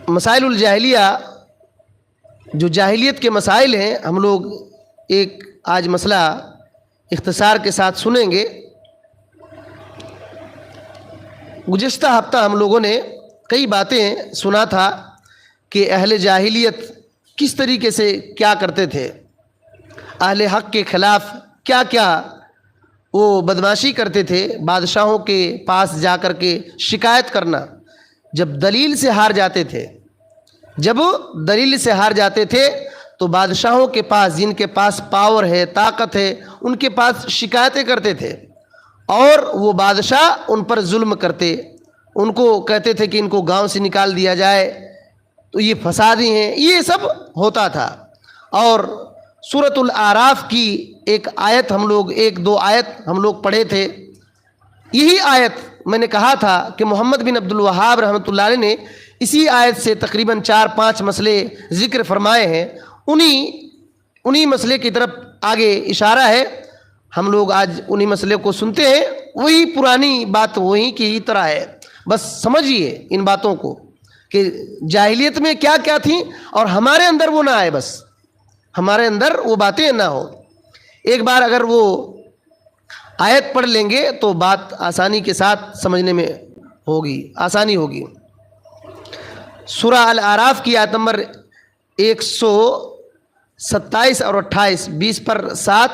مسائل الجاہلیہ جو جاہلیت کے مسائل ہیں، ہم لوگ ایک آج مسئلہ اختصار کے ساتھ سنیں گے۔ گزشتہ ہفتہ ہم لوگوں نے کئی باتیں سنا تھا کہ اہل جاہلیت کس طریقے سے کیا کرتے تھے، اہل حق کے خلاف کیا کیا وہ بدمعاشی کرتے تھے، بادشاہوں کے پاس جا کر کے شکایت کرنا، جب دلیل سے ہار جاتے تھے، تو بادشاہوں کے پاس، جن کے پاس پاور ہے، طاقت ہے، ان کے پاس شکایتیں کرتے تھے، اور وہ بادشاہ ان پر ظلم کرتے، ان کو کہتے تھے کہ ان کو گاؤں سے نکال دیا جائے، تو یہ فسادی ہیں، یہ سب ہوتا تھا۔ اور سورۃ الاعراف کی ایک دو آیت ہم لوگ پڑھے تھے۔ یہی آیت میں نے کہا تھا کہ محمد بن عبد الوہاب رحمۃ اللہ علیہ نے اسی آیت سے تقریباً 4-5 مسئلے ذکر فرمائے ہیں، انہی مسئلے کی طرف آگے اشارہ ہے۔ ہم لوگ آج انہی مسئلے کو سنتے ہیں، وہی پرانی بات وہی کی طرح ہے، بس سمجھیے ان باتوں کو کہ جاہلیت میں کیا کیا تھیں، اور ہمارے اندر وہ نہ آئے، بس ہمارے اندر وہ باتیں نہ ہو۔ ایک بار اگر وہ آیت پڑھ لیں گے تو بات آسانی کے ساتھ سمجھنے میں آسانی ہوگی۔ سورہ الاعراف کی آیت نمبر 127 اور 28، 20 پر 7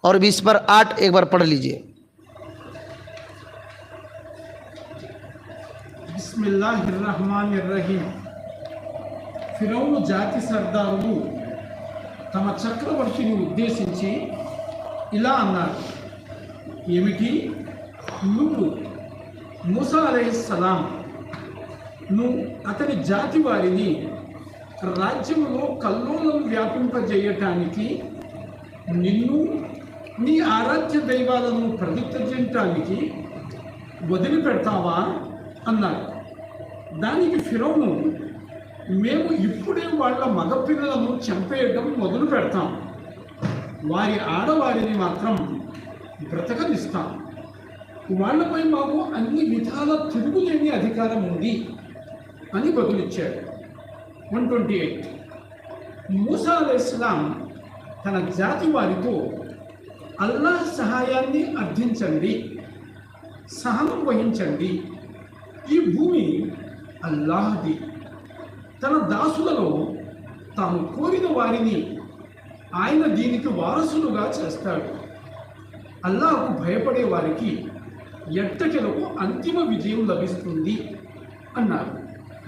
اور 20 پر 8 ایک بار پڑھ لیجئے۔ بسم اللہ الرحمن الرحیم. ఫిరౌను జాతి సర్దారులు తమ చక్రవర్తిని ఉద్దేశించి ఇలా అన్నారు, ఏమిటి, నువ్వు మూసా అలైహిస్సలాం అతని జాతి వారిని రాజ్యంలో కల్లోలం వ్యాపింపజేయటానికి, నిన్ను నీ ఆరాధ్య దైవాలను ప్రతిష్ఠించటానికి వదిలిపెడతావా అన్నారు. దానికి ఫిరౌను, మేము ఇప్పుడే వాళ్ళ మగపిల్లలను చంపేయడం మొదలు పెడతాం, వారి ఆడవారిని మాత్రం బ్రతకనిస్తాం, వాళ్ళపై మాకు అన్ని విధాల తిరుగులేని అధికారం ఉంది అని బదులిచ్చాడు. 128. మూసా అలైహిస్సలాం తన జాతి వారితో, అల్లాహ్ సహాయాన్ని అర్థించండి, సహనం వహించండి, ఈ భూమి అల్లాహ్ది, తన దాసులలో తాను కోరిన వారిని ఆయన దీనికి వారసులుగా చేస్తాడు, అల్లాహ్కు భయపడే వారికి ఎట్టకెలకు అంతిమ విజయం లభిస్తుంది అన్నారు.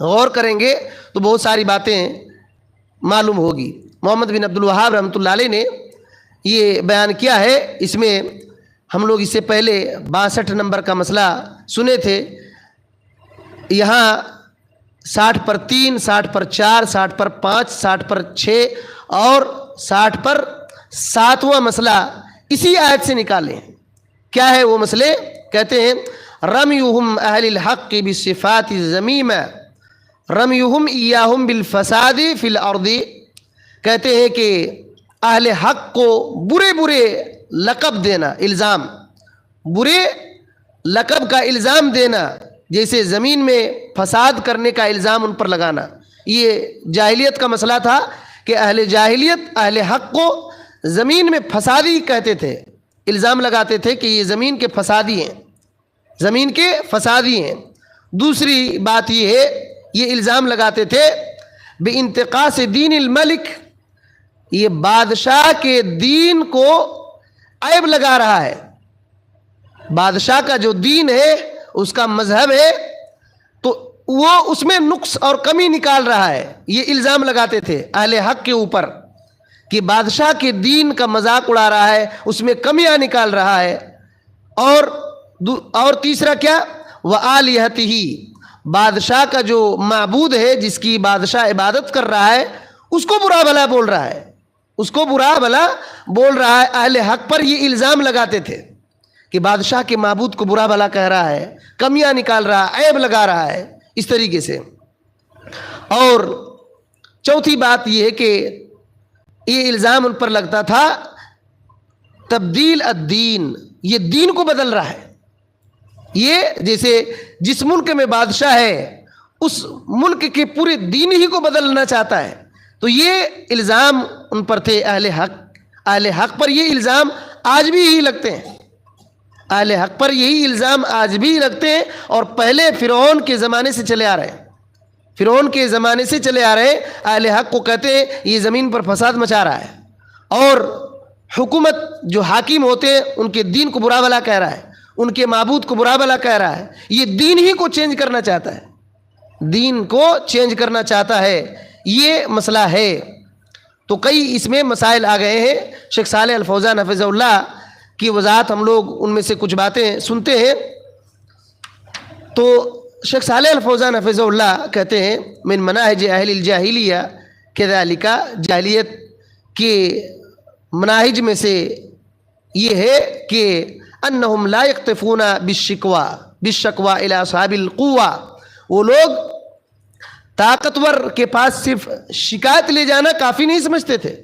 غور کریں گے تو بہت ساری باتیں معلوم ہوگی۔ محمد بن عبد الوہاب رحمۃ اللہ علیہ نے یہ بیان کیا ہے، اس میں ہم لوگ اس سے پہلے 62 نمبر کا مسئلہ سنے تھے۔ یہاں 60 پر 3، 60 پر 4، 60 پر 5، 60 پر 6 اور 60 پر 7واں مسئلہ اسی آیت سے نکالیں۔ کیا ہے وہ مسئلے؟ کہتے ہیں رمیہم اہل الحق بالصفات الذمیمہ رمیہم ایاہم بالفساد فی الارض، کہتے ہیں کہ اہل حق کو برے برے لقب دینا، الزام، برے لقب کا الزام دینا، جیسے زمین میں فساد کرنے کا الزام ان پر لگانا۔ یہ جاہلیت کا مسئلہ تھا کہ اہل جاہلیت اہل حق کو زمین میں فسادی کہتے تھے، الزام لگاتے تھے کہ یہ زمین کے فسادی ہیں، زمین کے فسادی ہیں۔ دوسری بات یہ ہے، یہ الزام لگاتے تھے بانتقاص دین الملک، یہ بادشاہ کے دین کو عیب لگا رہا ہے، بادشاہ کا جو دین ہے، اس کا مذہب ہے، تو وہ اس میں نقص اور کمی نکال رہا ہے۔ یہ الزام لگاتے تھے اہل حق کے اوپر کہ بادشاہ کے دین کا مذاق اڑا رہا ہے، اس میں کمیاں نکال رہا ہے۔ اور تیسرا کیا؟ وآلہتہ، بادشاہ کا جو معبود ہے، جس کی بادشاہ عبادت کر رہا ہے، اس کو برا بھلا بول رہا ہے، اس کو برا بھلا بول رہا ہے۔ اہل حق پر یہ الزام لگاتے تھے کہ بادشاہ کے معبود کو برا بھلا کہہ رہا ہے، کمیاں نکال رہا ہے، عیب لگا رہا ہے، اس طریقے سے۔ اور چوتھی بات یہ ہے کہ یہ الزام ان پر لگتا تھا تبدیل الدین، یہ دین کو بدل رہا ہے۔ یہ جیسے جس ملک میں بادشاہ ہے، اس ملک کے پورے دین ہی کو بدلنا چاہتا ہے، تو یہ الزام ان پر تھے اہل حق پر۔ یہ الزام آج بھی یہی لگتے ہیں، اہل حق پر یہی الزام آج بھی لگتے ہیں، اور پہلے فرعون کے زمانے سے چلے آ رہے ہیں، فرعون کے زمانے سے چلے آ رہے ہیں۔ اہل حق کو کہتے ہیں یہ زمین پر فساد مچا رہا ہے، اور حکومت جو حاکم ہوتے ہیں ان کے دین کو برا بھلا کہہ رہا ہے، ان کے معبود کو برا بھلا کہہ رہا ہے۔ یہ دین ہی کو چینج کرنا چاہتا ہے، دین کو چینج کرنا چاہتا ہے، یہ مسئلہ ہے۔ تو کئی اس میں مسائل آ گئے ہیں۔ شیخ صالح الفوزان حفظہ اللہ کی وضاحت ہم لوگ ان میں سے کچھ باتیں سنتے ہیں۔ تو شیخ صالح الفوزان حفظہ اللہ کہتے ہیں من مناہج اہل الجاہلیہ کذالک، جاہلیت کے مناہج میں سے یہ ہے کہ انہم لا یقتفون بالشکوى الی اصحاب القوہ، وہ لوگ طاقتور کے پاس صرف شکایت لے جانا کافی نہیں سمجھتے تھے۔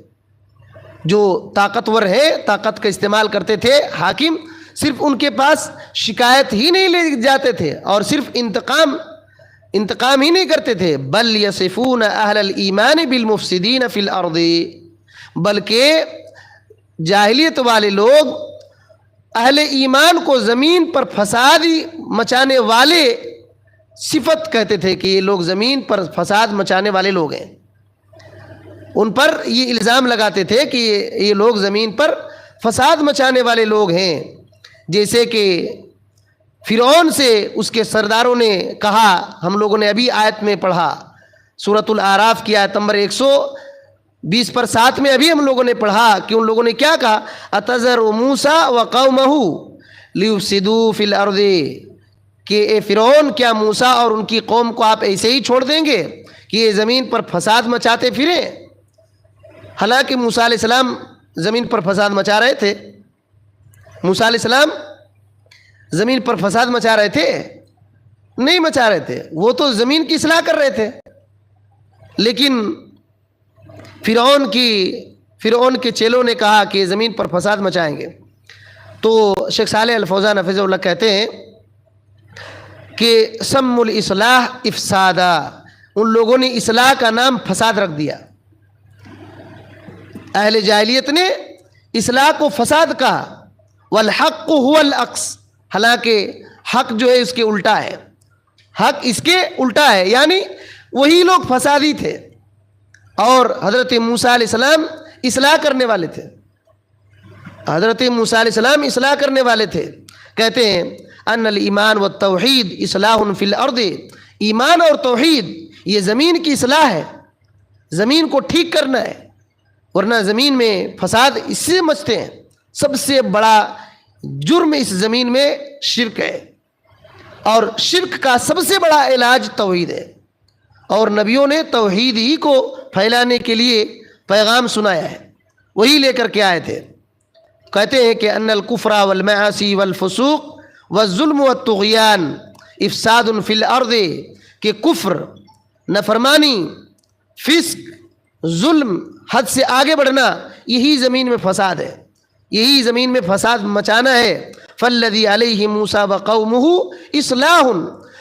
جو طاقتور ہے، طاقت کا استعمال کرتے تھے حاکم، صرف ان کے پاس شکایت ہی نہیں لے جاتے تھے اور صرف انتقام ہی نہیں کرتے تھے، بل یصفون اہل الایمان بالمفسدین فی الارض، بلکہ جاہلیت والے لوگ اہل ایمان کو زمین پر فسادی مچانے والے صفت کہتے تھے کہ یہ لوگ زمین پر فساد مچانے والے لوگ ہیں۔ ان پر یہ الزام لگاتے تھے کہ یہ لوگ زمین پر فساد مچانے والے لوگ ہیں، جیسے کہ فرعون سے اس کے سرداروں نے کہا، ہم لوگوں نے ابھی آیت میں پڑھا، سورۃ الاعراف کی آیت نمبر 120 پر 7 میں ابھی ہم لوگوں نے پڑھا کہ ان لوگوں نے کیا کہا، اتذر موسیٰ وقومہ لیفسدوا فی الارض، کہ اے فرعون کیا موسیٰ اور ان کی قوم کو آپ ایسے ہی چھوڑ دیں گے کہ یہ زمین پر فساد مچاتے پھریں؟ حالانکہ موسیٰ علیہ السلام زمین پر فساد مچا رہے تھے، موسیٰ علیہ السلام زمین پر فساد مچا رہے تھے؟ نہیں مچا رہے تھے، وہ تو زمین کی اصلاح کر رہے تھے۔ لیکن فرعون کے چیلوں نے کہا کہ زمین پر فساد مچائیں گے۔ تو شیخ صالح الفوزان حفظہ اللہ کہتے ہیں کہ سم الاصلاح افسادا، ان لوگوں نے اصلاح کا نام فساد رکھ دیا۔ اہل جاہلیت نے اصلاح کو فساد کہا، والحق هو العکس، حالانکہ حق جو ہے اس کے الٹا ہے، حق اس کے الٹا ہے، یعنی وہی لوگ فسادی تھے اور حضرت موسیٰ علیہ السلام اصلاح کرنے والے تھے، حضرت موسیٰ علیہ السلام اصلاح کرنے والے تھے۔ کہتے ہیں ان الایمان والتوحید اصلاح فی الارض، ایمان اور توحید یہ زمین کی اصلاح ہے، زمین کو ٹھیک کرنا ہے، ورنہ زمین میں فساد اس سے مچتے ہیں۔ سب سے بڑا جرم اس زمین میں شرک ہے، اور شرک کا سب سے بڑا علاج توحید ہے، اور نبیوں نے توحید ہی کو پھیلانے کے لیے پیغام سنایا ہے، وہی لے کر کے آئے تھے۔ کہتے ہیں کہ ان الکفر والمعاصی والفسوق والظلم والطغیان افساد فی الارض، کہ کفر، نافرمانی، فسق، ظلم، حد سے آگے بڑھنا، یہی زمین میں فساد ہے، یہی زمین میں فساد مچانا ہے۔ فالذی علیہ موسیٰ وقومہ اصلاح،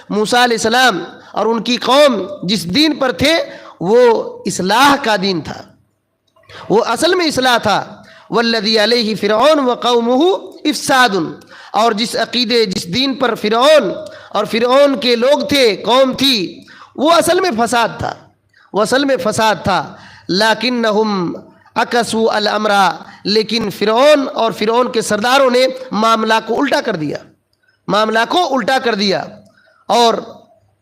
موسیٰ علیہ السلام اور ان کی قوم جس دین پر تھے وہ اصلاح کا دین تھا، وہ اصل میں اصلاح تھا۔ والذی علیہ فرعون وقومہ افساد، اور جس عقیدے جس دین پر فرعون اور فرعون کے لوگ تھے، قوم تھی، وہ اصل میں فساد تھا، وہ اصل میں فساد تھا۔ لیکنہم عکسوا الامر، لیکن فرعون اور فرعون کے سرداروں نے معاملہ کو الٹا کر دیا، معاملہ کو الٹا کر دیا، اور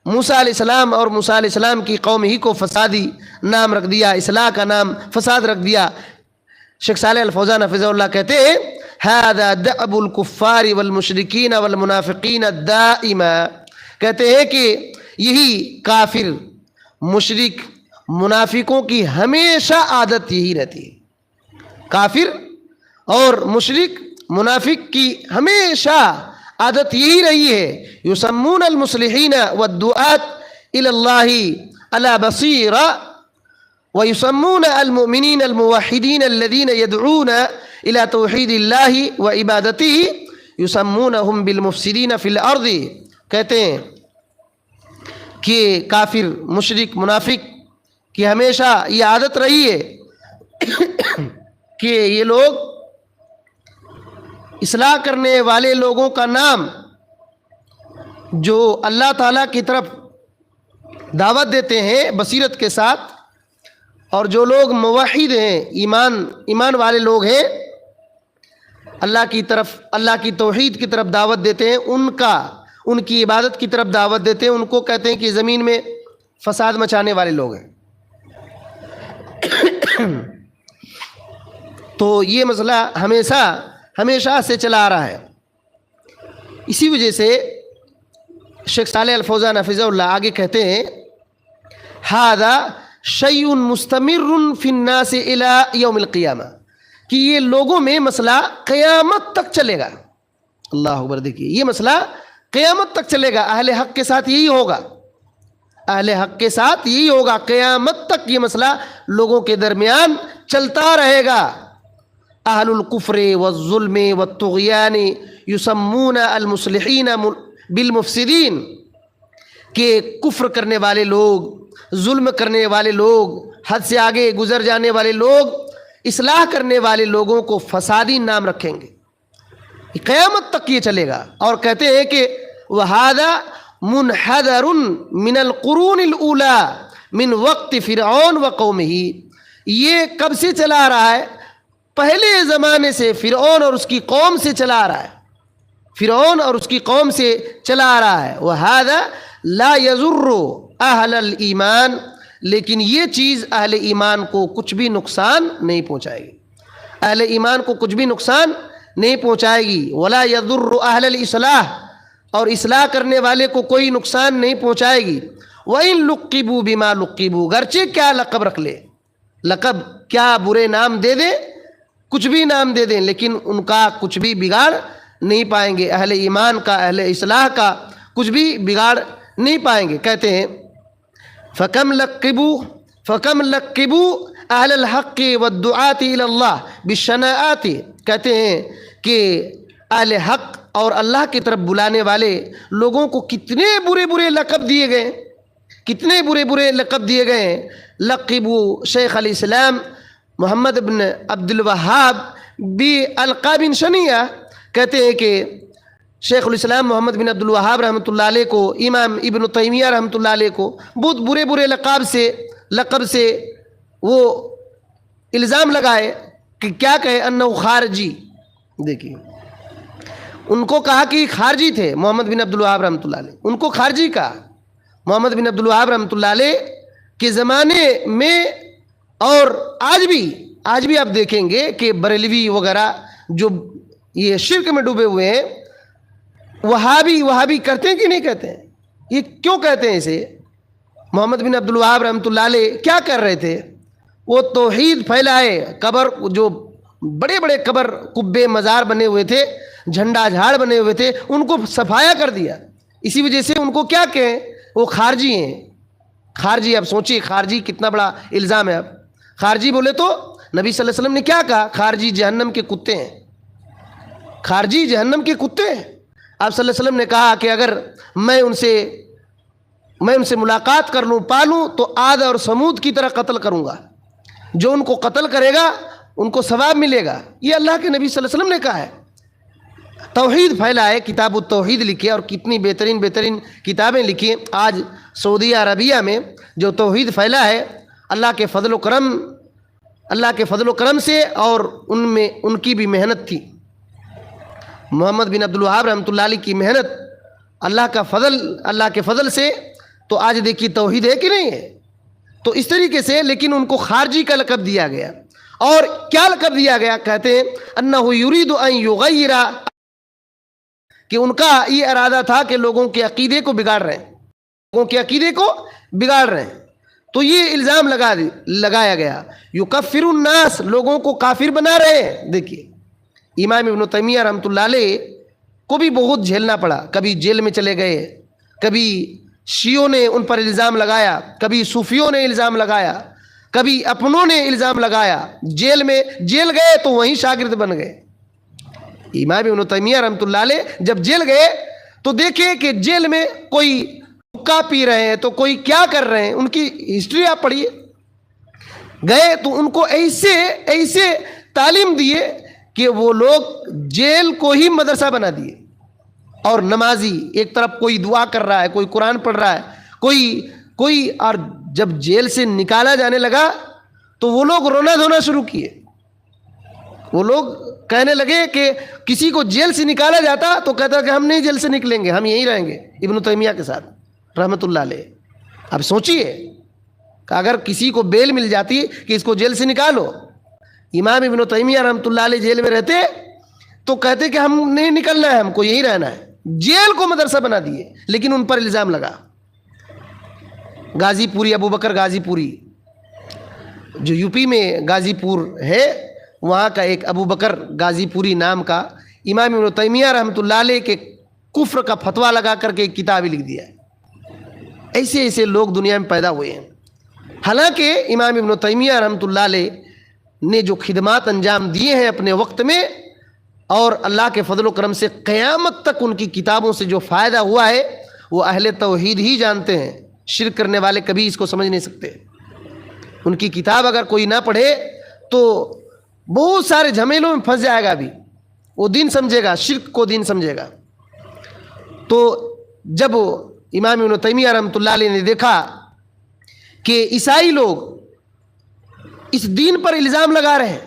موسیٰ علیہ السلام اور موسیٰ علیہ السلام کی قوم ہی کو فسادی نام رکھ دیا، اصلاح کا نام فساد رکھ دیا۔ شیخ صالح الفوزان حفظہ اللہ کہتے ہیں ھذا دأب الکفار والمشرکین والمنافقین الدائمہ، کہتے ہیں کہ یہی کافر، مشرک، منافقوں کی ہمیشہ عادت یہی رہتی ہے، کافر اور مشرک منافق کی ہمیشہ عادت یہی رہی ہے۔ یسمون المصلحین والدعاة الی اللہ علی بصیرہ، ويسمون المؤمنين الموحدين الذين يدعون إلى توحيد الله وعبادته يسمونهم بالمفسدين في الأرض، کہتے ہیں کہ کافر، مشرک، منافق کی ہمیشہ یہ عادت رہی ہے کہ یہ لوگ اصلاح کرنے والے لوگوں کا نام جو اللہ تعالیٰ کی طرف دعوت دیتے ہیں بصیرت کے ساتھ، اور جو لوگ موحد ہیں، ایمان والے لوگ ہیں، اللہ کی طرف، اللہ کی توحید کی طرف دعوت دیتے ہیں، ان کی عبادت کی طرف دعوت دیتے ہیں، ان کو کہتے ہیں کہ زمین میں فساد مچانے والے لوگ ہیں۔ تو یہ مسئلہ ہمیشہ سے چلا آ رہا ہے۔ اسی وجہ سے شیخ صالح الفوزان حفظہ اللہ آگے کہتے ہیں ھذا شیء مستمر فی الناس الی یوم القیامہ، کہ یہ لوگوں میں مسئلہ قیامت تک چلے گا۔ اللہ اکبر، دیکھیے یہ مسئلہ قیامت تک چلے گا، اہل حق کے ساتھ یہی ہوگا، اہل حق کے ساتھ یہی ہوگا، قیامت تک یہ مسئلہ لوگوں کے درمیان چلتا رہے گا۔ اہل الکفر والظلم والطغیان یسمون المصلحین بالمفسدین، کہ کفر کرنے والے لوگ، ظلم کرنے والے لوگ، حد سے آگے گزر جانے والے لوگ، اصلاح کرنے والے لوگوں کو فسادی نام رکھیں گے، قیامت تک یہ چلے گا۔ اور کہتے ہیں کہ وَهَذَا مُنْحَدَرٌ مِنَ الْقُرُونِ الْأُولَى مِنْ وَقْتِ فِرْعَوْنَ وَقَوْمِهِ، یہ کب سے چلا آ رہا ہے؟ پہلے زمانے سے، فرعون اور اس کی قوم سے چلا آ رہا ہے، فرعون اور اس کی قوم سے چلا آ رہا ہے۔ وَهَذَا لا يضر اہل الایمان، لیکن یہ چیز اہل ایمان کو کچھ بھی نقصان نہیں پہنچائے گی، اہل ایمان کو کچھ بھی نقصان نہیں پہنچائے گی۔ ولا يضر اہل الاصلاح، اور اصلاح کرنے والے کو کوئی نقصان نہیں پہنچائے گی۔ وَإِن لُقِّبُوا بِمَا لُقِّبُوا، گرچہ کیا لقب رکھ لے، لقب کیا برے نام دے دیں، کچھ بھی نام دے دیں، لیکن ان کا کچھ بھی بگاڑ نہیں پائیں گے، اہل ایمان کا، اہل اصلاح کا کچھ بھی بگاڑ نہیں پائیں گے۔ کہتے ہیں فَكَمْ لَقِّبُوا أَهْلَ الْحَقِّ وَالدُّعَاةِ إِلَى اللَّهِ بِالشَّنَاعَاتِ، کہتے ہیں کہ اہل حق اور اللہ کی طرف بلانے والے لوگوں کو کتنے برے برے لقب دیے گئے، کتنے برے برے لقب دیے گئے ہیں۔ لقبوا شیخ الاسلام محمد بن عبد الوہاب بالقاب شنیہ، کہتے ہیں کہ شیخ الاسلام محمد بن عبد الوہاب رحمۃ اللہ علیہ کو، امام ابن تیمیہ رحمۃ اللہ علیہ کو بہت برے برے لقب سے وہ الزام لگائے کہ کیا کہے انہو خارجی، دیکھیے ان کو کہا کہ خارجی تھے، محمد بن عبد الوہاب رحمۃ اللہ علیہ ان کو خارجی کہا، محمد بن عبد الوہاب رحمۃ اللہ علیہ کے زمانے میں اور آج بھی آپ دیکھیں گے کہ بریلوی وغیرہ جو یہ شرک میں ڈوبے ہوئے ہیں، وہابی کرتے ہیں کہ نہیں کہتے ہیں؟ یہ کیوں کہتے ہیں اسے؟ محمد بن عبد الوہاب رحمۃ اللہ علیہ کیا کر رہے تھے؟ وہ توحید پھیلائے، قبر جو بڑے بڑے قبر قبے مزار بنے ہوئے تھے، جھنڈا جھاڑ بنے ہوئے تھے، ان کو صفایا کر دیا۔ اسی وجہ سے ان کو کیا کہیں؟ وہ خارجی ہیں۔ خارجی، اب سوچیے خارجی کتنا بڑا الزام ہے۔ اب خارجی بولے تو نبی صلی اللہ علیہ وسلم نے کیا کہا؟ خارجی جہنم کے کتے ہیں، خارجی جہنم کے کتے ہیں۔ آپ صلی اللہ علیہ وسلم نے کہا کہ اگر میں ان سے ملاقات کر لوں، پالوں، تو عاد اور سمود کی طرح قتل کروں گا۔ جو ان کو قتل کرے گا ان کو ثواب ملے گا۔ یہ اللہ کے نبی صلی اللہ علیہ وسلم نے کہا ہے۔ توحید پھیلائے، کتاب التوحید لکھے، اور کتنی بہترین کتابیں لکھی۔ آج سعودی عربیہ میں جو توحید پھیلا ہے، اللہ کے فضل و کرم سے، اور ان کی بھی محنت تھی۔ محمد بن عبد الوہاب رحمۃ اللہ علیہ کی محنت، اللہ کے فضل سے تو آج دیکھیے توحید ہے کہ نہیں ہے۔ تو اس طریقے سے لیکن ان کو خارجی کا لقب دیا گیا۔ اور کیا لقب دیا گیا؟ کہتے ہیں انہ یرید ان یغیر، کہ ان کا یہ ارادہ تھا کہ لوگوں کے عقیدے کو بگاڑ رہے ہیں، تو یہ الزام لگایا گیا۔ یکفر الناس، لوگوں کو کافر بنا رہے ہیں۔ دیکھیے امام ابن تیمیہ رحمۃ اللہ علیہ کو بھی بہت جھیلنا پڑا، کبھی جیل میں چلے گئے، کبھی شیعوں نے ان پر الزام لگایا، کبھی صوفیوں نے الزام لگایا، کبھی اپنوں نے الزام لگایا، جیل گئے تو وہیں شاگرد بن گئے۔ امام ابن تیمیہ رحمۃ اللہ علیہ جب جیل گئے تو دیکھے کہ جیل میں کوئی حقہ پی رہے ہیں تو کوئی کیا کر رہے ہیں، ان کی ہسٹری آپ پڑھیے۔ گئے تو ان کو ایسے تعلیم دیے کہ وہ لوگ جیل کو ہی مدرسہ بنا دیے۔ اور نمازی ایک طرف کوئی دعا کر رہا ہے، کوئی قرآن پڑھ رہا ہے، کوئی اور جب جیل سے نکالا جانے لگا تو وہ لوگ رونا دھونا شروع کیے۔ وہ لوگ کہنے لگے کہ کسی کو جیل سے نکالا جاتا تو کہتا کہ ہم نہیں جیل سے نکلیں گے، ہم یہیں رہیں گے ابن تیمیہ کے ساتھ رحمۃ اللہ علیہ۔ اب سوچئے کہ اگر کسی کو بیل مل جاتی کہ اس کو جیل سے نکالو، امام ابن تیمیہ رحمۃ اللہ علیہ جیل میں رہتے تو کہتے کہ ہم نہیں نکلنا ہے، ہم کو یہیں رہنا ہے۔ جیل کو مدرسہ بنا دیے، لیکن ان پر الزام لگا۔ غازی پوری، ابو بکر غازی پوری، جو یو پی میں غازی پور ہے، وہاں کا ایک ابو بکر غازی پوری نام کا امام ابن تیمیہ رحمۃ اللہ علیہ کے کفر کا فتویٰ لگا کر کے ایک کتاب لکھ دیا ہے۔ ایسے لوگ دنیا میں پیدا ہوئے ہیں۔ حالانکہ امام ابن تیمیہ رحمۃ اللہ علیہ نے جو خدمات انجام دیے ہیں اپنے وقت میں، اور اللہ کے فضل و کرم سے قیامت تک ان کی کتابوں سے جو فائدہ ہوا ہے وہ اہل توحید ہی جانتے ہیں۔ شرک کرنے والے کبھی اس کو سمجھ نہیں سکتے۔ ان کی کتاب اگر کوئی نہ پڑھے تو بہت سارے جھمیلوں میں پھنس جائے گا، بھی وہ دین سمجھے گا، شرک کو دین سمجھے گا۔ تو جب امام ابن تیمیہ رحمۃ اللہ علیہ نے دیکھا کہ عیسائی لوگ اس دین پر الزام لگا رہے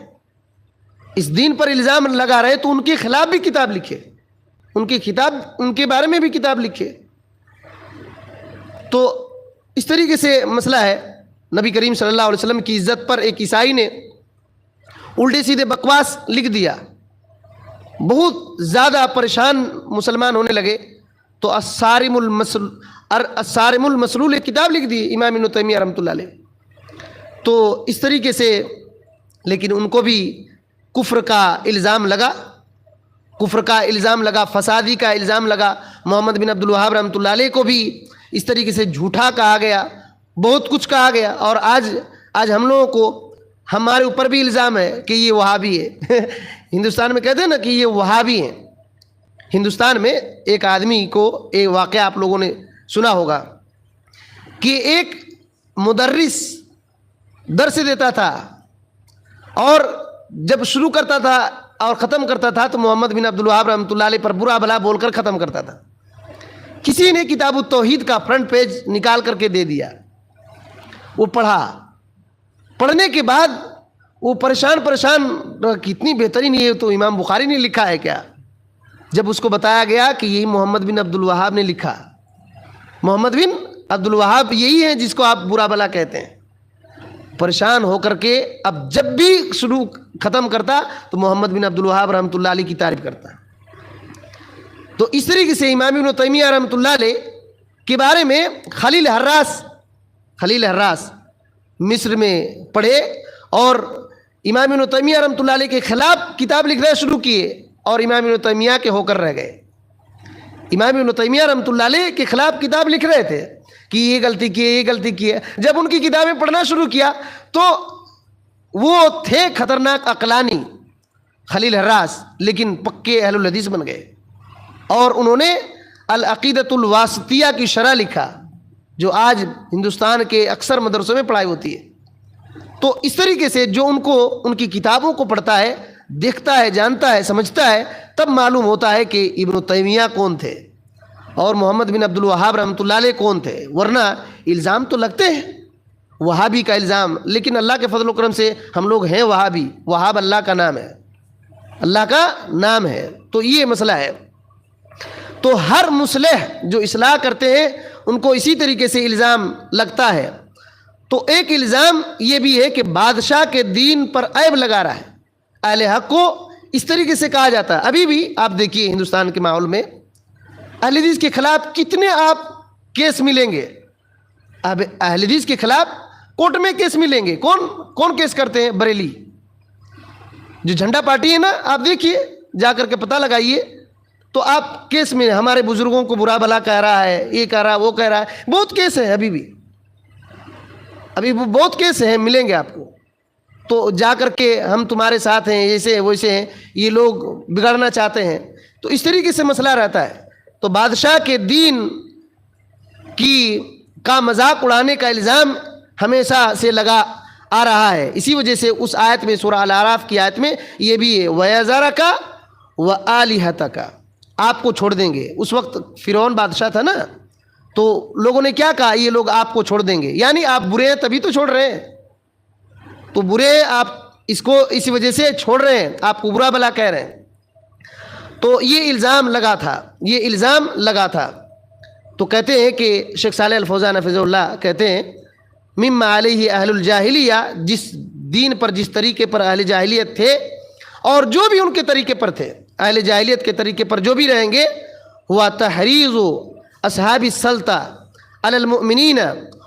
ہیں، تو ان کے خلاف بھی کتاب لکھے، ان کے بارے میں بھی کتاب لکھے۔ تو اس طریقے سے مسئلہ ہے۔ نبی کریم صلی اللہ علیہ وسلم کی عزت پر ایک عیسائی نے الٹے سیدھے بکواس لکھ دیا، بہت زیادہ پریشان مسلمان ہونے لگے، تو الصارم المسلول ایک کتاب لکھ دی امام ابن تیمیہ رحمۃ اللہ علیہ۔ تو اس طریقے سے لیکن ان کو بھی کفر کا الزام لگا، فسادی کا الزام لگا۔ محمد بن عبد الوہاب رحمۃ اللہ علیہ کو بھی اس طریقے سے جھوٹا کہا گیا، بہت کچھ کہا گیا۔ اور آج ہم لوگوں کو، ہمارے اوپر بھی الزام ہے کہ یہ وہابی ہے۔ ہندوستان میں کہتے ہیں نا کہ یہ وہابی ہیں۔ ہندوستان میں ایک آدمی کو ایک واقعہ آپ لوگوں نے سنا ہوگا کہ ایک مدرس درس دیتا تھا، اور جب شروع کرتا تھا اور ختم کرتا تھا تو محمد بن عبد الوہاب رحمۃ اللہ علیہ پر برا بھلا بول کر ختم کرتا تھا۔ کسی نے کتاب التوحید کا فرنٹ پیج نکال کر کے دے دیا، وہ پڑھنے کے بعد وہ پریشان کتنی بہترین، یہ تو امام بخاری نے لکھا ہے کیا؟ جب اس کو بتایا گیا کہ یہی محمد بن عبد الوہاب نے لکھا، محمد بن عبد الوہاب یہی ہیں جس کو آپ برا بلا کہتے ہیں. پریشان ہو کر کے اب جب بھی شروع ختم کرتا تو محمد بن عبد الوہاب رحمۃ اللہ علیہ کی تعریف کرتا. تو اس طریقے سے امام ابن تیمیہ رحمۃ اللہ علیہ کے بارے میں خلیل حراس مصر میں پڑھے اور امام ابن تیمیہ رحمۃ اللہ علیہ کے خلاف کتاب لکھنا شروع کیے اور امام ابن تیمیہ کے ہو کر رہ گئے. امام ابن تیمیہ رحمۃ اللہ علیہ کے خلاف کتاب لکھ رہے تھے کہ یہ غلطی کی ہے، یہ غلطی کی ہے. جب ان کی کتابیں پڑھنا شروع کیا تو وہ تھے خطرناک عقلانی خلیل حراس، لیکن پکے اہل الحدیث بن گئے اور انہوں نے العقیدۃ الواسطیہ کی شرح لکھا جو آج ہندوستان کے اکثر مدرسوں میں پڑھائی ہوتی ہے. تو اس طریقے سے جو ان کی کتابوں کو پڑھتا ہے، دیکھتا ہے، جانتا ہے، سمجھتا ہے، تب معلوم ہوتا ہے کہ ابن تیمیہ کون تھے اور محمد بن عبد الوہاب رحمۃ اللہ علیہ کون تھے. ورنہ الزام تو لگتے ہیں وہابی کا الزام، لیکن اللہ کے فضل و کرم سے ہم لوگ ہیں وہابی. وہاب اللہ کا نام ہے، اللہ کا نام ہے. تو یہ مسئلہ ہے. تو ہر مصلح جو اصلاح کرتے ہیں ان کو اسی طریقے سے الزام لگتا ہے. تو ایک الزام یہ بھی ہے کہ بادشاہ کے دین پر عیب لگا رہا ہے. اہل حق کو اس طریقے سے کہا جاتا ہے. ابھی بھی آپ دیکھیے ہندوستان کے ماحول میں اہل حدیث کے خلاف کتنے آپ کیس ملیں گے. اب اہل حدیث کے خلاف کورٹ میں کیس ملیں گے. کون کیس کرتے ہیں؟ بریلی جو جھنڈا پارٹی ہے نا، آپ دیکھیے جا کر کے پتہ لگائیے تو آپ کیس میں ہمارے بزرگوں کو برا بھلا کہہ رہا ہے، یہ کہہ رہا ہے، وہ کہہ رہا ہے. بہت کیس ہے ابھی بہت کیس ہیں، ملیں گے آپ کو. تو جا کر کے ہم تمہارے ساتھ ہیں، ایسے ویسے ہیں، یہ لوگ بگاڑنا چاہتے ہیں. تو اس طریقے سے مسئلہ رہتا ہے. تو بادشاہ کے دین کا مذاق اڑانے کا الزام ہمیشہ سے لگا آ رہا ہے. اسی وجہ سے اس آیت میں، سورہ الاعراف کی آیت میں یہ بھی ہے وَيَذَرَكَ وَآلِهَتَكَ، آپ کو چھوڑ دیں گے. اس وقت فرعون بادشاہ تھا نا، تو لوگوں نے کیا کہا؟ یہ لوگ آپ کو چھوڑ دیں گے، یعنی آپ برے ہیں تبھی تو چھوڑ رہے ہیں. تو برے آپ اس کو اسی وجہ سے چھوڑ رہے ہیں، آپ کو برا بلا کہہ رہے ہیں. تو یہ الزام لگا تھا. تو کہتے ہیں کہ شیخ صالح الفوزان حفظہ اللہ کہتے ہیں مما علیہ اہل الجاہلیہ، جس دین پر، جس طریقے پر اہل جاہلیت تھے اور جو بھی ان کے طریقے پر تھے، اہل جاہلیت کے طریقے پر جو بھی رہیں گے، ہوا تحریض اصحاب السلطہ علی المؤمنین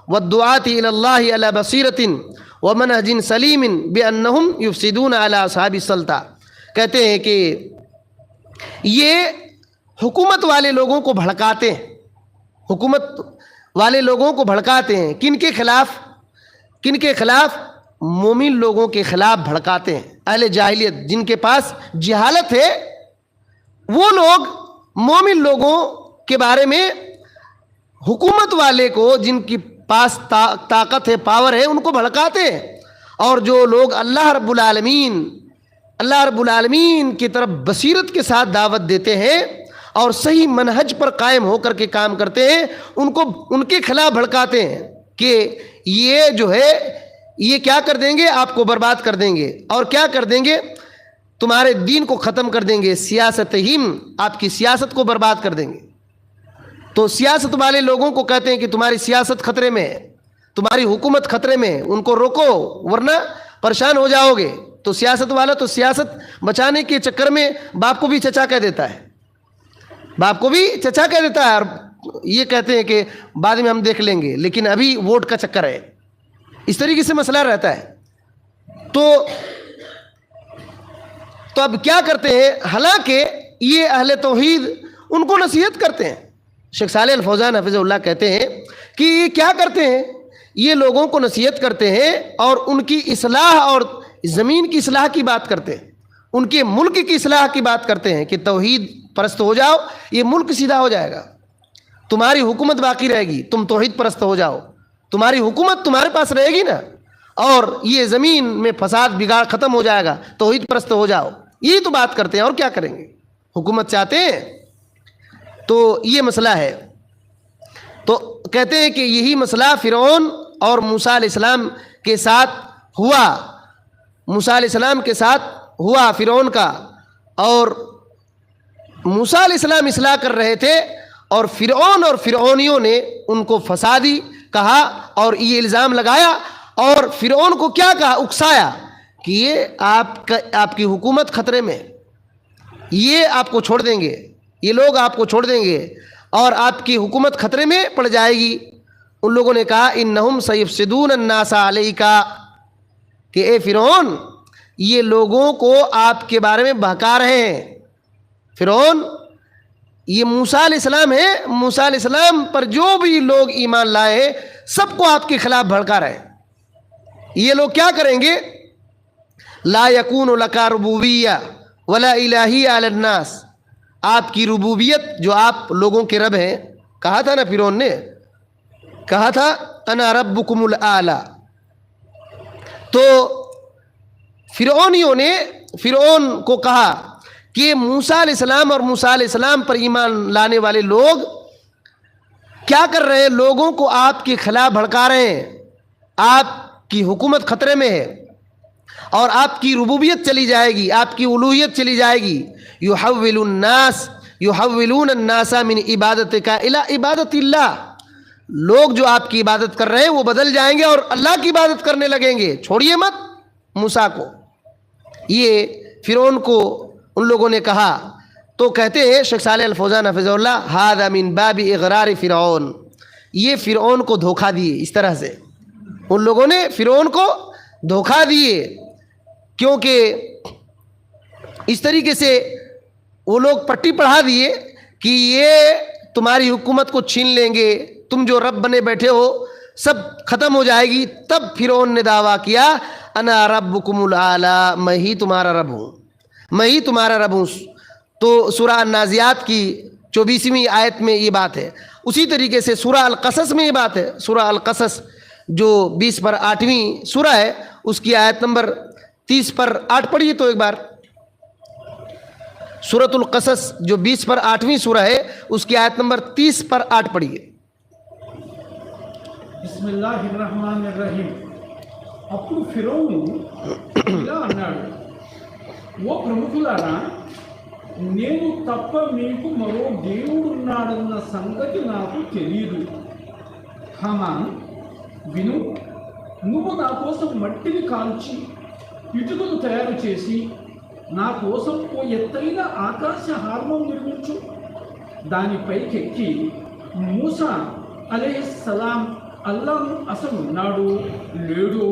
والدعاة الی اللہ علی بصیرۃ ومنہج سلیم بانہم یفسدون علی اصحاب السلطہ. کہتے ہیں کہ یہ حکومت والے لوگوں کو بھڑکاتے ہیں، کن کے خلاف؟ مومن لوگوں کے خلاف بھڑکاتے ہیں. اہل جاہلیت جن کے پاس جہالت ہے، وہ لوگ مومن لوگوں کے بارے میں حکومت والے کو، جن کے پاس طاقت ہے، پاور ہے، ان کو بھڑکاتے ہیں. اور جو لوگ اللہ رب العالمین کی طرف بصیرت کے ساتھ دعوت دیتے ہیں اور صحیح منہج پر قائم ہو کر کے کام کرتے ہیں، ان کے خلاف بھڑکاتے ہیں کہ یہ جو ہے یہ کیا کر دیں گے؟ آپ کو برباد کر دیں گے. اور کیا کر دیں گے؟ تمہارے دین کو ختم کر دیں گے. سیاستہم، آپ کی سیاست کو برباد کر دیں گے. تو سیاست والے لوگوں کو کہتے ہیں کہ تمہاری سیاست خطرے میں ہے، تمہاری حکومت خطرے میں ہے، ان کو روکو ورنہ پریشان ہو جاؤ گے. تو سیاست والا تو سیاست بچانے کے چکر میں باپ کو بھی چچا کہہ دیتا ہے، اور یہ کہتے ہیں کہ بعد میں ہم دیکھ لیں گے، لیکن ابھی ووٹ کا چکر ہے. اس طریقے سے مسئلہ رہتا ہے. تو اب کیا کرتے ہیں؟ حالانکہ یہ اہل توحید ان کو نصیحت کرتے ہیں. شیخ صالح الفوزان حفظہ اللہ کہتے ہیں کہ یہ کیا کرتے ہیں؟ یہ لوگوں کو نصیحت کرتے ہیں اور ان کی اصلاح اور زمین کی اصلاح کی بات کرتے ہیں، ان کے ملک کی اصلاح کی بات کرتے ہیں کہ توحید پرست ہو جاؤ، یہ ملک سیدھا ہو جائے گا، تمہاری حکومت باقی رہے گی، تم توحید پرست ہو جاؤ، تمہاری حکومت تمہارے پاس رہے گی نا، اور یہ زمین میں فساد بگاڑ ختم ہو جائے گا، توحید پرست ہو جاؤ. یہی تو بات کرتے ہیں، اور کیا کریں گے؟ حکومت چاہتے ہیں. تو یہ مسئلہ ہے. تو کہتے ہیں کہ یہی مسئلہ فرعون اور موسیٰ علیہ السلام کے ساتھ ہوا فرعون کا. اور موسیٰ علیہ السلام اصلاح کر رہے تھے اور فرعون اور فرعونیوں نے ان کو فسادی کہا اور یہ الزام لگایا، اور فرعون کو کیا کہا، اکسایا کہ یہ آپ کی حکومت خطرے میں، یہ آپ کو چھوڑ دیں گے، یہ لوگ آپ کو چھوڑ دیں گے اور آپ کی حکومت خطرے میں پڑ جائے گی۔ ان لوگوں نے کہا انہم سیفسدون الناس علیک، کہ اے فرعون یہ لوگوں کو آپ کے بارے میں بہکا رہے ہیں۔ فرعون یہ موسیٰ علیہ السلام ہے، موسیٰ علیہ السلام پر جو بھی لوگ ایمان لائے ہیں سب کو آپ کے خلاف بھڑکا رہے ہیں۔ یہ لوگ کیا کریں گے، لا یکون لک ربوبیہ ولا الہیہ علی الناس، آپ کی ربوبیت جو آپ لوگوں کے رب ہیں، کہا تھا نا فرعون نے، کہا تھا انا ربکم الاعلی۔ تو فرعونیوں نے فرعون کو کہا کہ موسیٰ علیہ السلام اور موسیٰ علیہ السلام پر ایمان لانے والے لوگ کیا کر رہے ہیں، لوگوں کو آپ کے خلاف بھڑکا رہے ہیں، آپ کی حکومت خطرے میں ہے اور آپ کی ربوبیت چلی جائے گی، آپ کی الوہیت چلی جائے گی۔ یحولون الناس من عبادتک الی عبادت اللہ، لوگ جو آپ کی عبادت کر رہے ہیں وہ بدل جائیں گے اور اللہ کی عبادت کرنے لگیں گے، چھوڑیے مت موسیٰ کو۔ یہ فرعون کو ان لوگوں نے کہا۔ تو کہتے ہیں شیخ صالح الفوزان حفظہ اللہ، ھذا من باب اغرار فرعون، یہ فرعون کو دھوکہ دیے، اس طرح سے ان لوگوں نے فرعون کو دھوکہ دیے، کیونکہ اس طریقے سے وہ لوگ پٹی پڑھا دیے کہ یہ تمہاری حکومت کو چھین لیں گے، تم جو رب بنے بیٹھے ہو سب ختم ہو جائے گی۔ تب فرعون نے دعویٰ کیا انا ربکم الاعلی، میں ہی تمہارا رب ہوں، میں ہی تمہارا رب ہوں۔ تو سورہ النازعات کی 24ویں آیت میں یہ بات ہے۔ اسی طریقے سے سورہ القصص میں یہ بات ہے، سورہ القصص جو 20 پر 8ویں سورہ ہے، اس کی آیت نمبر 30 پر 8 پڑھیے تو ایک بار۔ سورۃ القصص جو 20 پر 8ویں سورہ ہے، اس کی آیت نمبر 30 پر 8 پڑھیے۔ بسم اللہ الرحمن الرحیم۔ అప్పుడు ఫిరౌను ఇలా అన్నాడు, ఓ ప్రముఖులారా, నేను తప్ప మీకు మరో దేవుడున్నాడన్న సంగతి నాకు తెలియదు. హామాన్, విను, నువ్వు నా కోసం మట్టిని కాల్చి ఇటుకలు తయారు చేసి నా కోసం ఓ ఎత్తైన ఆకాశ హార్మం నిర్మించు. దానిపైకెక్కి మూసా అలైహిస్సలాం అల్లాను అసలు ఉన్నాడు లేడు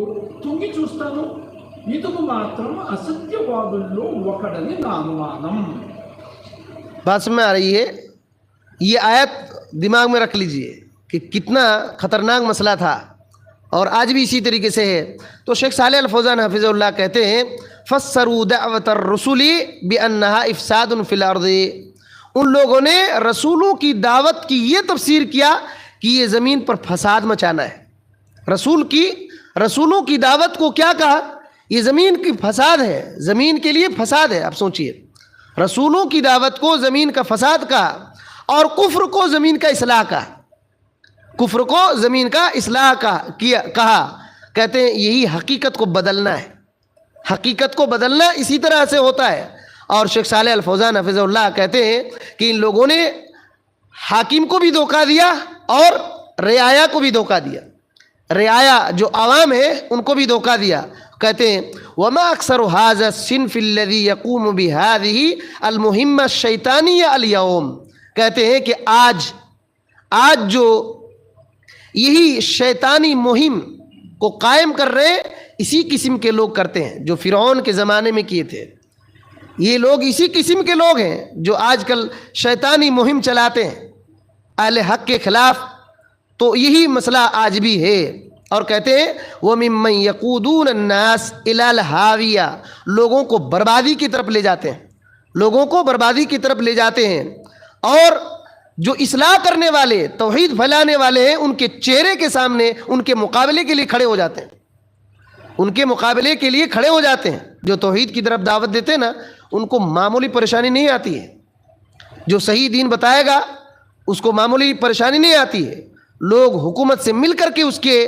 తుంగి చూస్తాను. ఇతను మాత్రం అసత్యవాదుల్లో ఒకడని నా అనుమానం. بات سمجھ میں آ رہی ہے؟ یہ آیت دماغ میں رکھ لیجئے کہ کتنا خطرناک مسئلہ تھا اور آج بھی اسی طریقے سے ہے۔ تو شیخ صالح الفوزان حفظہ اللہ کہتے ہیں فسروا دعوت الرسول بانها افساد فی الارض، ان لوگوں نے رسولوں کی دعوت کی یہ تفسیر کیا کہ یہ زمین پر فساد مچانا ہے۔ رسولوں کی دعوت کو کیا کہا؟ یہ زمین کی فساد ہے، زمین کے لیے فساد ہے۔ آپ سوچئے، رسولوں کی دعوت کو زمین کا فساد کہا اور کفر کو زمین کا اصلاح کہا، کفر کو زمین کا اصلاح کہا۔ کہتے ہیں یہی حقیقت کو بدلنا ہے، حقیقت کو بدلنا اسی طرح سے ہوتا ہے۔ اور شیخ صالح الفوزان حفظہ اللہ کہتے ہیں کہ ان لوگوں نے حاکم کو بھی دھوکہ دیا اور رعایا کو بھی دھوکہ دیا، رعایا جو عوام ہے ان کو بھی دھوکہ دیا۔ کہتے ہیں وما اکثر هذا الصنف الذي يقوم بهذه المهمة الشیطانیہ اليوم، کہتے ہیں کہ آج جو یہی شیطانی مہم کو قائم کر رہے ہیں اسی قسم کے لوگ کرتے ہیں جو فرعون کے زمانے میں کیے تھے۔ یہ لوگ اسی قسم کے لوگ ہیں جو آج کل شیطانی مہم چلاتے ہیں اہل حق کے خلاف۔ تو یہی مسئلہ آج بھی ہے۔ اور کہتے ہیں وَمِمَّن يَقُودُونَ النَّاسِ إِلَى الْهَاوِيَةِ، لوگوں کو بربادی کی طرف لے جاتے ہیں، لوگوں کو بربادی کی طرف لے جاتے ہیں۔ اور جو اصلاح کرنے والے، توحید پھیلانے والے ہیں، ان کے چہرے کے سامنے ان کے مقابلے کے لیے کھڑے ہو جاتے ہیں، ان کے مقابلے کے لیے کھڑے ہو جاتے ہیں۔ جو توحید کی طرف دعوت دیتے ہیں نا، ان کو معمولی پریشانی نہیں آتی ہے، جو صحیح دین بتائے گا اس کو معمولی پریشانی نہیں آتی ہے۔ لوگ حکومت سے مل کر کے اس کے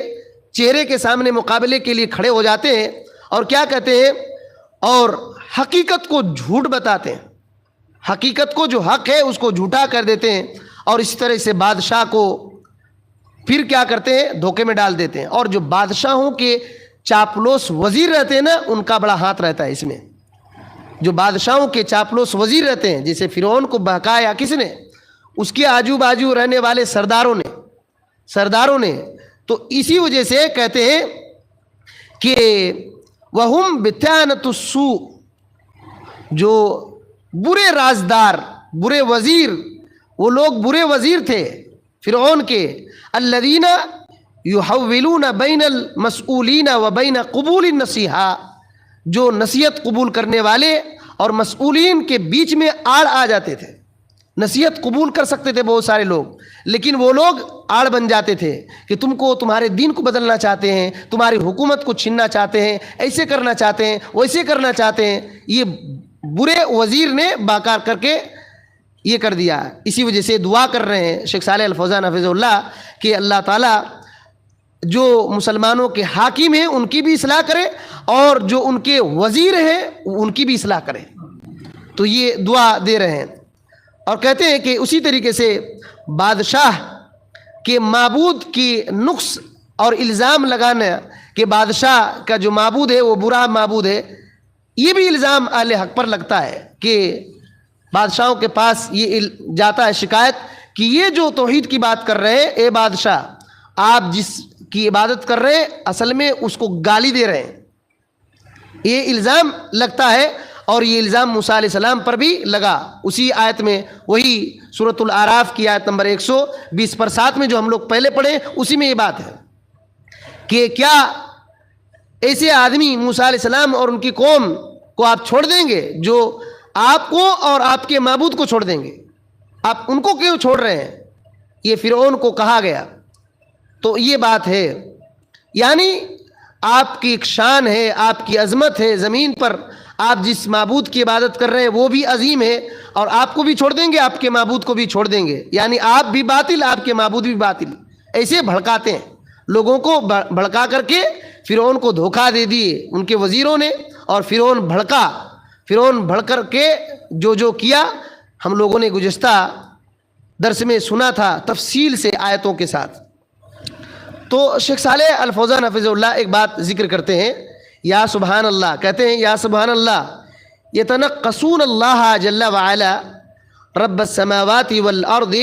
چہرے کے سامنے مقابلے کے لیے کھڑے ہو جاتے ہیں اور کیا کہتے ہیں، اور حقیقت کو جھوٹ بتاتے ہیں، حقیقت کو جو حق ہے اس کو جھوٹا کر دیتے ہیں اور اس طرح سے بادشاہ کو پھر کیا کرتے ہیں؟ دھوکے میں ڈال دیتے ہیں. اور جو بادشاہوں کے چاپلوس وزیر رہتے ہیں نا، ان کا بڑا ہاتھ رہتا ہے اس میں. جو بادشاہوں کے چاپلوس وزیر رہتے ہیں، جیسے فرعون کو بہکایا کس نے؟ اس کے آجو باجو رہنے والے سرداروں نے. تو اسی وجہ سے کہتے ہیں کہ وَهُمْ بِتَانَةُ السُّوءِ، جو برے رازدار، برے وزیر، وہ لوگ برے وزیر تھے فرعون کے. الَّذِينَ يُحَوِّلُونَ بَيْنَ الْمَسْئُولِينَ وَبَيْنَ قُبُولِ النَّصِيحَةِ، جو نصیحت قبول کرنے والے اور مسئولین کے بیچ میں آڑ آ جاتے تھے. نصیحت قبول کر سکتے تھے بہت سارے لوگ، لیکن وہ لوگ آڑ بن جاتے تھے کہ تم کو، تمہارے دین کو بدلنا چاہتے ہیں، تمہاری حکومت کو چھیننا چاہتے ہیں، ایسے کرنا چاہتے ہیں، ویسے کرنا چاہتے ہیں. یہ برے وزیر نے باکار کر کے یہ کر دیا. اسی وجہ سے دعا کر رہے ہیں شیخ صالح الفوزان حفظہ اللہ کہ اللہ تعالیٰ جو مسلمانوں کے حاکم ہیں ان کی بھی اصلاح کرے، اور جو ان کے وزیر ہیں ان کی بھی اصلاح کرے. تو یہ دعا دے رہے ہیں. اور کہتے ہیں کہ اسی طریقے سے بادشاہ کے معبود کی نقص اور الزام لگانا کہ بادشاہ کا جو معبود ہے وہ برا معبود ہے، یہ بھی الزام اہل حق پر لگتا ہے کہ بادشاہوں کے پاس یہ جاتا ہے شکایت کہ یہ جو توحید کی بات کر رہے ہیں، اے بادشاہ آپ جس کی عبادت کر رہے ہیں اصل میں اس کو گالی دے رہے ہیں. یہ الزام لگتا ہے، اور یہ الزام موسیٰ علیہ السلام پر بھی لگا. اسی آیت میں، وہی سورۃ الاعراف کی آیت نمبر 120/7 میں جو ہم لوگ پہلے پڑھے، اسی میں یہ بات ہے کہ کیا ایسے آدمی موسیٰ علیہ السلام اور ان کی قوم کو آپ چھوڑ دیں گے جو آپ کو اور آپ کے معبود کو چھوڑ دیں گے؟ آپ ان کو کیوں چھوڑ رہے ہیں؟ یہ فرعون کو کہا گیا. تو یہ بات ہے، یعنی آپ کی ایک شان ہے، آپ کی عظمت ہے زمین پر. آپ جس معبود کی عبادت کر رہے ہیں وہ بھی عظیم ہے، اور آپ کو بھی چھوڑ دیں گے، آپ کے معبود کو بھی چھوڑ دیں گے. یعنی آپ بھی باطل، آپ کے معبود بھی باطل. ایسے بھڑکاتے ہیں لوگوں کو، بھڑکا کر کے فرعون کو دھوکہ دے دیے ان کے وزیروں نے، اور فرعون بھڑک کر کے جو کیا ہم لوگوں نے گزشتہ درس میں سنا تھا تفصیل سے آیتوں کے ساتھ. تو شیخ صالح الفوزان حفظہ اللہ ایک بات ذکر کرتے ہیں، یا سبحان اللہ، کہتے ہیں یا سبحان اللہ یتنقصون اللہ جل وعلا رب السماوات والارض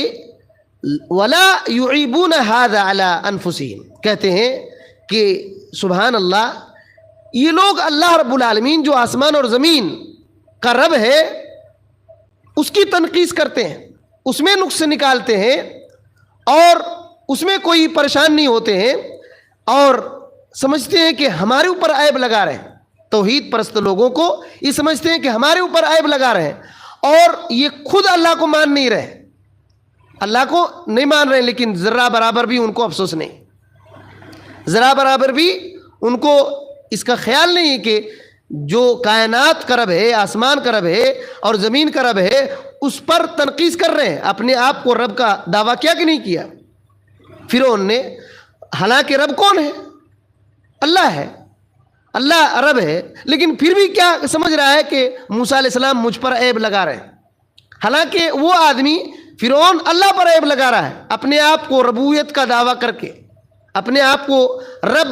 ولا يعيبون هذا على انفسهم. کہتے ہیں کہ سبحان اللہ، یہ لوگ اللہ رب العالمین جو آسمان اور زمین کا رب ہے اس کی تنقیص کرتے ہیں، اس میں نقص نکالتے ہیں، اور اس میں کوئی پریشان نہیں ہوتے ہیں، اور سمجھتے ہیں کہ ہمارے اوپر عیب لگا رہے ہیں. توحید پرست لوگوں کو یہ سمجھتے ہیں کہ ہمارے اوپر عیب لگا رہے ہیں، اور یہ خود اللہ کو مان نہیں رہے، اللہ کو نہیں مان رہے، لیکن ذرہ برابر بھی ان کو افسوس نہیں، ذرہ برابر بھی ان کو اس کا خیال نہیں کہ جو کائنات کا رب ہے، آسمان کا رب ہے اور زمین کا رب ہے، اس پر تنقیص کر رہے ہیں. اپنے آپ کو رب کا دعویٰ کیا کہ نہیں کیا فرعون نے؟ حالانکہ رب کون ہے؟ اللہ ہے، اللہ رب ہے، لیکن پھر بھی کیا سمجھ رہا ہے کہ موسیٰ علیہ السلام مجھ پر عیب لگا رہے ہیں. حالانکہ وہ آدمی فرعون اللہ پر عیب لگا رہا ہے، اپنے آپ کو ربوبیت کا دعویٰ کر کے، اپنے آپ کو رب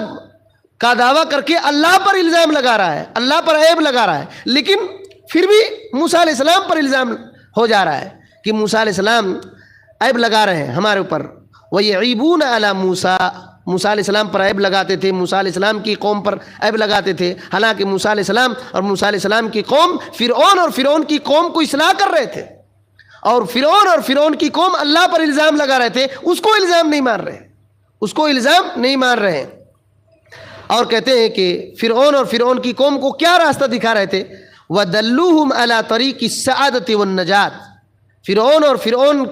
کا دعویٰ کر کے اللہ پر الزام لگا رہا ہے، اللہ پر عیب لگا رہا ہے. لیکن پھر بھی موسیٰ علیہ السلام پر الزام ہو جا رہا ہے کہ موسیٰ علیہ السلام عیب لگا رہے ہیں ہمارے اوپر. وَيَعِيبُونَ عَلَى مُوسَىٰ، موسیٰ علیہ السلام پر عیب لگاتے تھے، موسیٰ علیہ السلام کی قوم پر عیب لگاتے تھے. حالانکہ موسیٰ علیہ السلام اور موسیٰ علیہ السلام کی قوم فرعون اور فرعون کی قوم کو اصلاح کر رہے تھے، اور فرعون کی قوم اللہ پر الزام لگا رہے تھے، اس کو الزام نہیں مار رہے، اس کو الزام نہیں مار رہے. اور کہتے ہیں کہ فرعون اور فرعون کی قوم کو کیا راستہ دکھا رہے تھے؟ وَدَلُّوهُمْ عَلَى طَرِيقِ السَّعَادَةِ وَالنَّجَاةِ. فرعون اور فرعون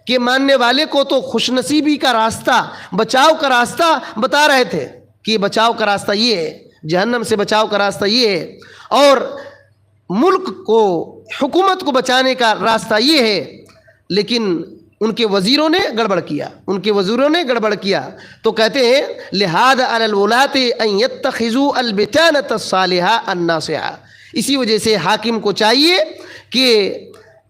کے ماننے والے کو تو خوش نصیبی کا راستہ، بچاؤ کا راستہ بتا رہے تھے کہ بچاؤ کا راستہ یہ ہے، جہنم سے بچاؤ کا راستہ یہ ہے، اور ملک کو، حکومت کو بچانے کا راستہ یہ ہے. لیکن ان کے وزیروں نے گڑبڑ کیا، ان کے وزیروں نے گڑبڑ کیا. تو کہتے ہیں لہذا علی الولاۃ ان یتخذوا البطانۃ الصالحہ الناصحہ. اسی وجہ سے حاکم کو چاہیے کہ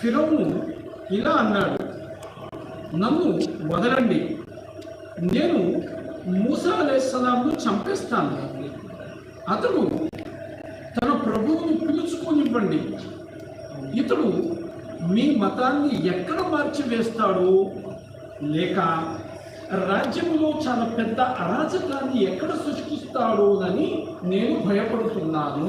ఫిరౌను ఇలా అన్నాడు, నన్ను వదలండి, నేను మూసా అలైహిస్సలాంను చంపేస్తాను. అతడు తన ప్రభువును పిలుచుకోనివ్వండి. ఇతడు మీ మతాన్ని ఎక్కడ మార్చివేస్తాడో, లేక రాజ్యములో చాలా పెద్ద అరాచకాన్ని ఎక్కడ సృష్టిస్తాడోనని నేను భయపడుతున్నాను.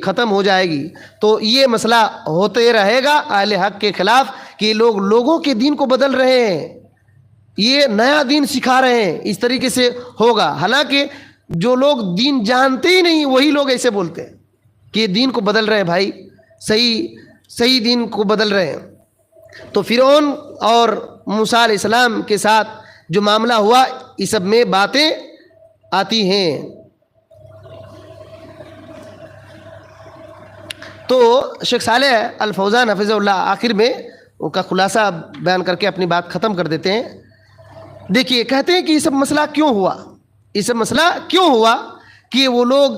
ختم ہو جائے گی. تو یہ مسئلہ ہوتے رہے گا اہل حق کے خلاف کہ لوگ لوگوں کے دین کو بدل رہے ہیں, یہ نیا دین سکھا رہے ہیں, اس طریقے سے ہوگا. حالانکہ جو لوگ دین جانتے ہی نہیں وہی لوگ ایسے بولتے ہیں کہ یہ دین کو بدل رہے ہیں, بھائی صحیح دین کو بدل رہے ہیں. تو فرعون اور موسیٰ علیہ السلام کے ساتھ جو معاملہ ہوا اس سب میں باتیں آتی ہیں. تو شیخ صالح الفوزان حفظہ اللہ آخر میں ان کا خلاصہ بیان کر کے اپنی بات ختم کر دیتے ہیں. دیکھیے کہتے ہیں کہ یہ سب مسئلہ کیوں ہوا, یہ سب مسئلہ کیوں ہوا کہ وہ لوگ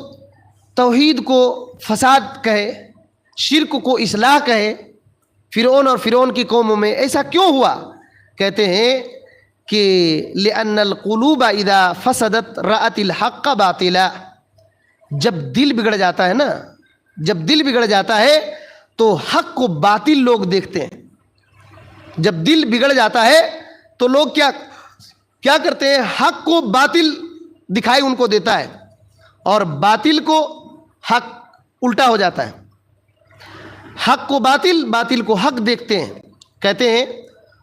توحید کو فساد کہے, شرک کو اصلاح کہے. فرعون اور فرعون کی قوموں میں ایسا کیوں ہوا؟ کہتے ہیں کہ لأن القلوب اذا فسدت رأت الحق باطلا. جب دل بگڑ جاتا ہے نا, جب دل بگڑ جاتا ہے تو حق کو باطل لوگ دیکھتے ہیں. جب دل بگڑ جاتا ہے تو لوگ کیا کرتے ہیں, حق کو باطل دکھائی ان کو دیتا ہے اور باطل کو حق الٹا ہو جاتا ہے. حق کو باطل, باطل کو حق دیکھتے ہیں. کہتے ہیں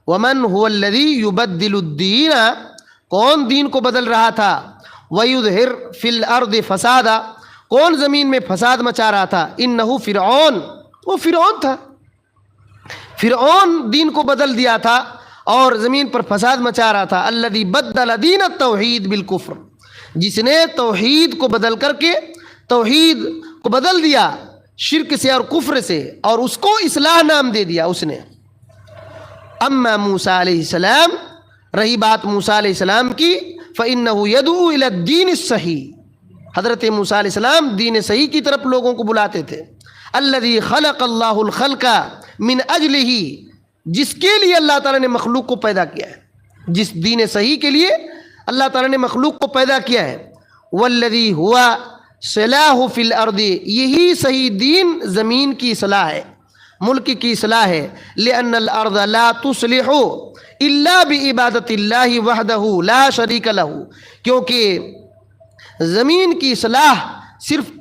ومن هو الذی یبدل الدین, کون دین کو بدل رہا تھا, ویظہر فی الارض فسادا, کون زمین میں فساد مچا رہا تھا, انہ فرعون, وہ فرعون تھا. فرعون دین کو بدل دیا تھا اور زمین پر فساد مچا رہا تھا. الذی بدل دین التوحید بالکفر, جس نے توحید کو بدل کر کے توحید کو بدل دیا شرک سے اور کفر سے, اور اس کو اصلاح نام دے دیا اس نے. اما موسیٰ علیہ السلام, رہی بات موسیٰ علیہ السلام کی, فإنہ یدعو الی الدین الصحیح, حضرت موسیٰ علیہ السلام دین صحیح کی طرف لوگوں کو بلاتے تھے. الذی خلق اللہ الخلق من اجلہ, جس کے لیے اللہ تعالیٰ نے مخلوق کو پیدا کیا ہے, جس دین صحیح کے لیے اللہ تعالیٰ نے مخلوق کو پیدا کیا ہے. والذی ہوا صلاح فی الارض, یہی صحیح دین زمین کی اصلاح ہے, ملک کی اصلاح ہے. لأن الارض لا تصلح الا بعبادت اللہ وحدہ لا شریک لہ, کیونکہ زمین کی اصلاح صرف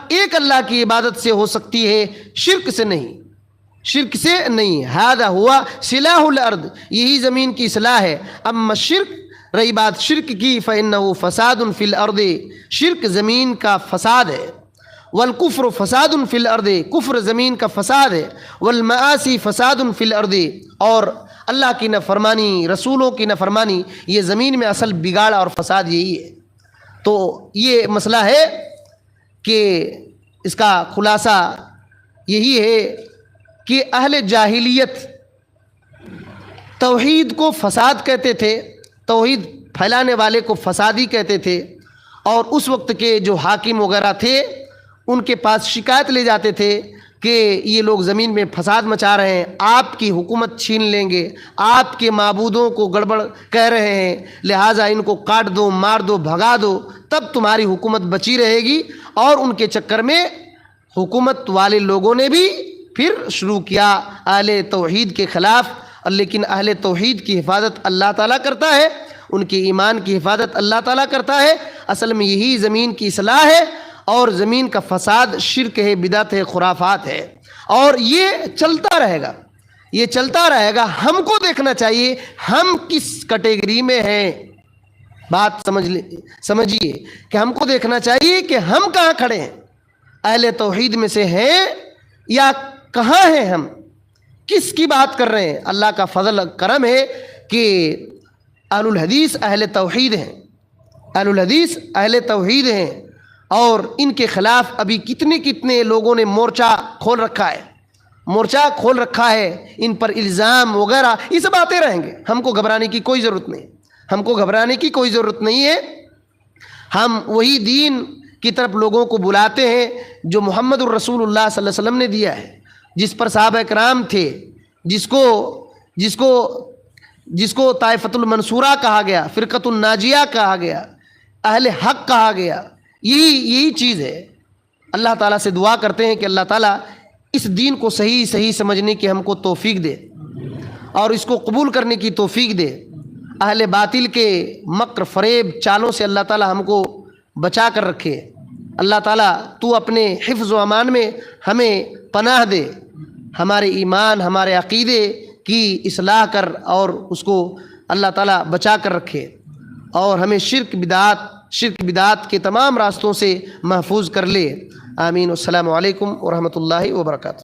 ایک اللہ کی عبادت سے ہو سکتی ہے, شرک سے نہیں, شرک سے نہیں. ھذا ہوا صلاح الارض, یہی زمین کی اصلاح ہے. اما شرک, رہی بات شرک کی, فإنہ فساد فی الارض, شرک زمین کا فساد ہے. والکفر فساد فی الارض, کفر زمین کا فساد ہے. والمعاصی فساد فی الارض, اور اللہ کی نافرمانی, رسولوں کی نافرمانی, یہ زمین میں اصل بگاڑ اور فساد یہی ہے. تو یہ مسئلہ ہے کہ اس کا خلاصہ یہی ہے کہ اہل جاہلیت توحید کو فساد کہتے تھے, توحید پھیلانے والے کو فسادی کہتے تھے, اور اس وقت کے جو حاکم وغیرہ تھے ان کے پاس شکایت لے جاتے تھے کہ یہ لوگ زمین میں فساد مچا رہے ہیں, آپ کی حکومت چھین لیں گے, آپ کے معبودوں کو گڑبڑ کہہ رہے ہیں, لہٰذا ان کو کاٹ دو, مار دو, بھگا دو, تب تمہاری حکومت بچی رہے گی. اور ان کے چکر میں حکومت والے لوگوں نے بھی پھر شروع کیا اہل توحید کے خلاف. لیکن اہل توحید کی حفاظت اللہ تعالیٰ کرتا ہے, ان کے ایمان کی حفاظت اللہ تعالیٰ کرتا ہے. اصل میں یہی زمین کی اصلاح ہے, اور زمین کا فساد شرک ہے, بدعت ہے, خرافات ہے, اور یہ چلتا رہے گا, یہ چلتا رہے گا. ہم کو دیکھنا چاہیے ہم کس کیٹیگری میں ہیں. بات سمجھیے کہ ہم کو دیکھنا چاہیے کہ ہم کہاں کھڑے ہیں, اہل توحید میں سے ہیں یا کہاں ہیں, ہم کس کی بات کر رہے ہیں. اللہ کا فضل کرم ہے کہ اہل الحدیث اہل توحید ہیں, اہل الحدیث اہل توحید ہیں, اور ان کے خلاف ابھی کتنے لوگوں نے مورچہ کھول رکھا ہے, مورچہ کھول رکھا ہے. ان پر الزام وغیرہ یہ سب آتے رہیں گے, ہم کو گھبرانے کی کوئی ضرورت نہیں, ہم کو گھبرانے کی کوئی ضرورت نہیں ہے. ہم وہی دین کی طرف لوگوں کو بلاتے ہیں جو محمد الرسول اللہ صلی اللہ علیہ وسلم نے دیا ہے, جس پر صحابہ کرام تھے, جس کو طائفۃ المنصورہ کہا گیا, فرقۃ الناجیہ کہا گیا, اہل حق کہا گیا. یہی چیز ہے. اللہ تعالیٰ سے دعا کرتے ہیں کہ اللہ تعالیٰ اس دین کو صحیح سمجھنے کی ہم کو توفیق دے اور اس کو قبول کرنے کی توفیق دے. اہل باطل کے مکر فریب چالوں سے اللہ تعالیٰ ہم کو بچا کر رکھے. اللہ تعالیٰ تو اپنے حفظ و امان میں ہمیں پناہ دے، ہمارے ایمان ہمارے عقیدے کی اصلاح کر اور اس کو اللہ تعالیٰ بچا کر رکھے، اور ہمیں شرک بدعات کے تمام راستوں سے محفوظ کر لے۔ آمین۔ السلام علیکم ورحمۃ اللہ وبرکاتہ۔